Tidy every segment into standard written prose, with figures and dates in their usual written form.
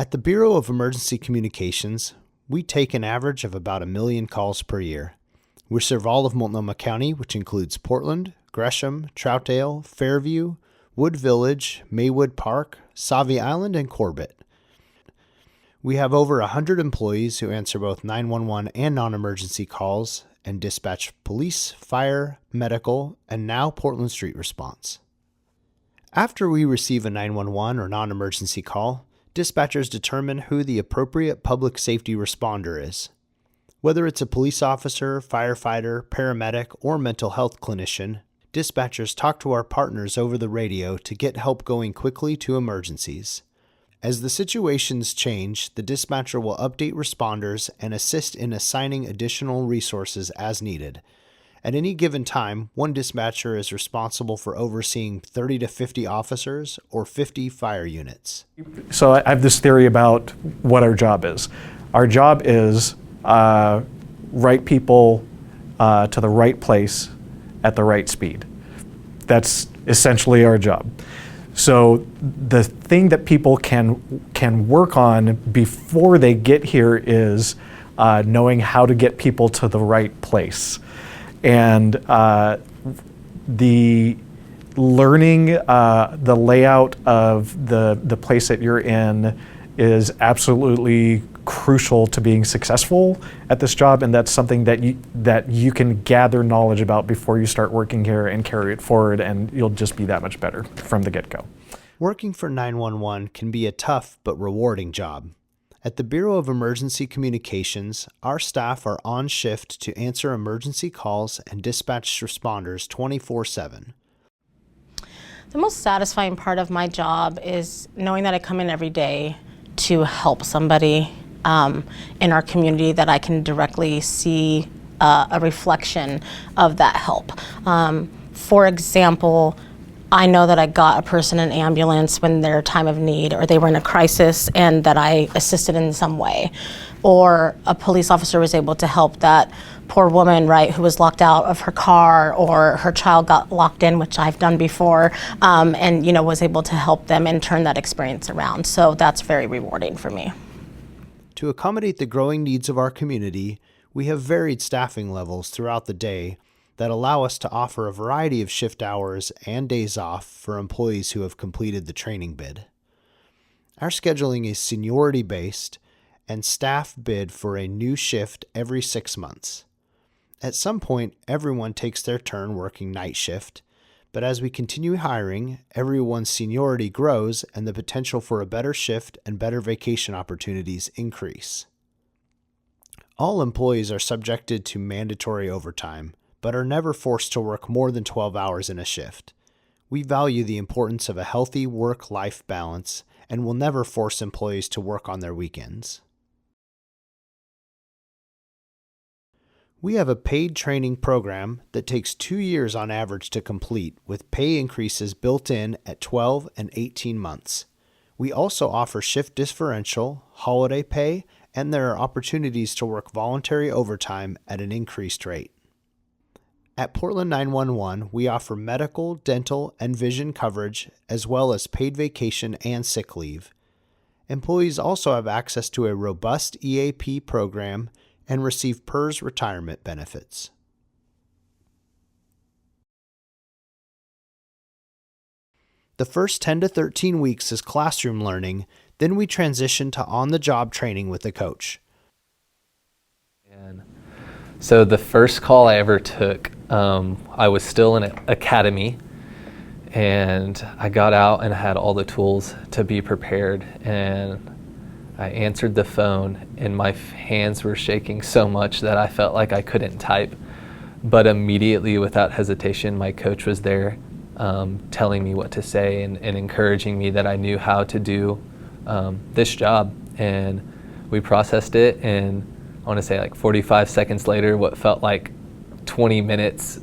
At the Bureau of Emergency Communications, we take an average of about 1 million calls per year. We serve all of Multnomah County, which includes Portland, Gresham, Troutdale, Fairview, Wood Village, Maywood Park, Sauvie Island, and Corbett. We have over 100 employees who answer both 911 and non-emergency calls and dispatch police, fire, medical, and now Portland Street Response. After we receive a 911 or non-emergency call, dispatchers determine who the appropriate public safety responder is. Whether it's a police officer, firefighter, paramedic, or mental health clinician, dispatchers talk to our partners over the radio to get help going quickly to emergencies. As the situations change, the dispatcher will update responders and assist in assigning additional resources as needed. At any given time, one dispatcher is responsible for overseeing 30 to 50 officers or 50 fire units. So I have this theory about what our job is. Our job is right people to the right place at the right speed. That's essentially our job. So the thing that people can work on before they get here is knowing how to get people to the right place. And the learning the layout of the place that you're in is absolutely crucial to being successful at this job, and that's something that you can gather knowledge about before you start working here and carry it forward, and you'll just be that much better from the get-go. Working for 911 can be a tough but rewarding job. At the Bureau of Emergency Communications, our staff are on shift to answer emergency calls and dispatch responders 24/7. The most satisfying part of my job is knowing that I come in every day to help somebody in our community, that I can directly see a reflection of that help. For example, I know that I got a person an ambulance when their time of need, or they were in a crisis, and that I assisted in some way. Or a police officer was able to help that poor woman, right, who was locked out of her car, or her child got locked in, which I've done before, and was able to help them and turn that experience around. So that's very rewarding for me. To accommodate the growing needs of our community, we have varied staffing levels throughout the day that allow us to offer a variety of shift hours and days off for employees who have completed the training bid. Our scheduling is seniority-based, and staff bid for a new shift every 6 months. At some point, everyone takes their turn working night shift, but as we continue hiring, everyone's seniority grows and the potential for a better shift and better vacation opportunities increase. All employees are subjected to mandatory overtime, but are never forced to work more than 12 hours in a shift. We value the importance of a healthy work-life balance and will never force employees to work on their weekends. We have a paid training program that takes 2 years on average to complete, with pay increases built in at 12 and 18 months. We also offer shift differential, holiday pay, and there are opportunities to work voluntary overtime at an increased rate. At Portland 911, we offer medical, dental, and vision coverage, as well as paid vacation and sick leave. Employees also have access to a robust EAP program and receive PERS retirement benefits. The first 10 to 13 weeks is classroom learning, then we transition to on-the-job training with a coach. So the first call I ever took, I was still in an academy, and I got out and had all the tools to be prepared, and I answered the phone and my hands were shaking so much that I felt like I couldn't type. But immediately, without hesitation, my coach was there telling me what to say and encouraging me that I knew how to do this job. And we processed it, and I want to say like 45 seconds later, what felt like 20 minutes,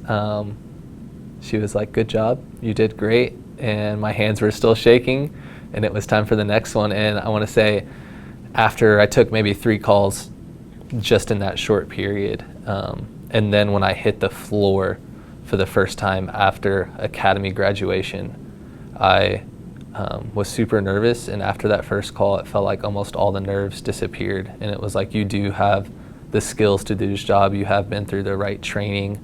she was like, "Good job, you did great." And my hands were still shaking, and it was time for the next one. And I want to say, after I took maybe 3 calls just in that short period, and then when I hit the floor for the first time after academy graduation, I was super nervous, and after that first call, it felt like almost all the nerves disappeared, and it was like, you do have the skills to do this job, you have been through the right training,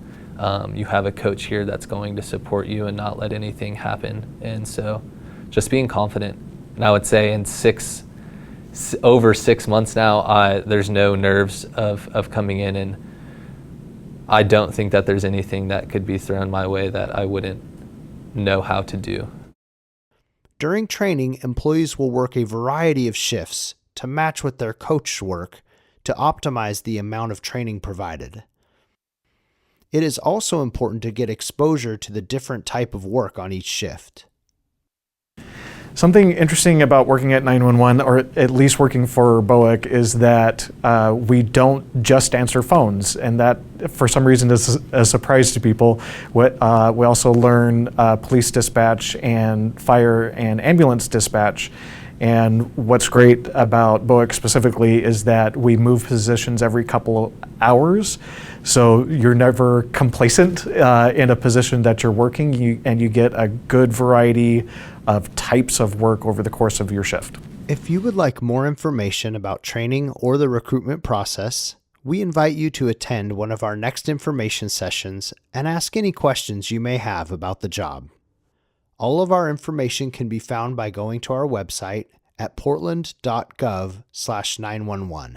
you have a coach here that's going to support you and not let anything happen. And so just being confident. And I would say in over 6 months now, there's no nerves of coming in, and I don't think that there's anything that could be thrown my way that I wouldn't know how to do. During training, employees will work a variety of shifts to match with their coached work to optimize the amount of training provided. It is also important to get exposure to the different type of work on each shift. Something interesting about working at 911, or at least working for BOIC, is that we don't just answer phones, and that for some reason is a surprise to people. We also learn police dispatch and fire and ambulance dispatch. And what's great about BOIC specifically is that we move positions every couple of hours. So you're never complacent in a position that you're working, and you get a good variety of types of work over the course of your shift. If you would like more information about training or the recruitment process, we invite you to attend one of our next information sessions and ask any questions you may have about the job. All of our information can be found by going to our website at portland.gov/911.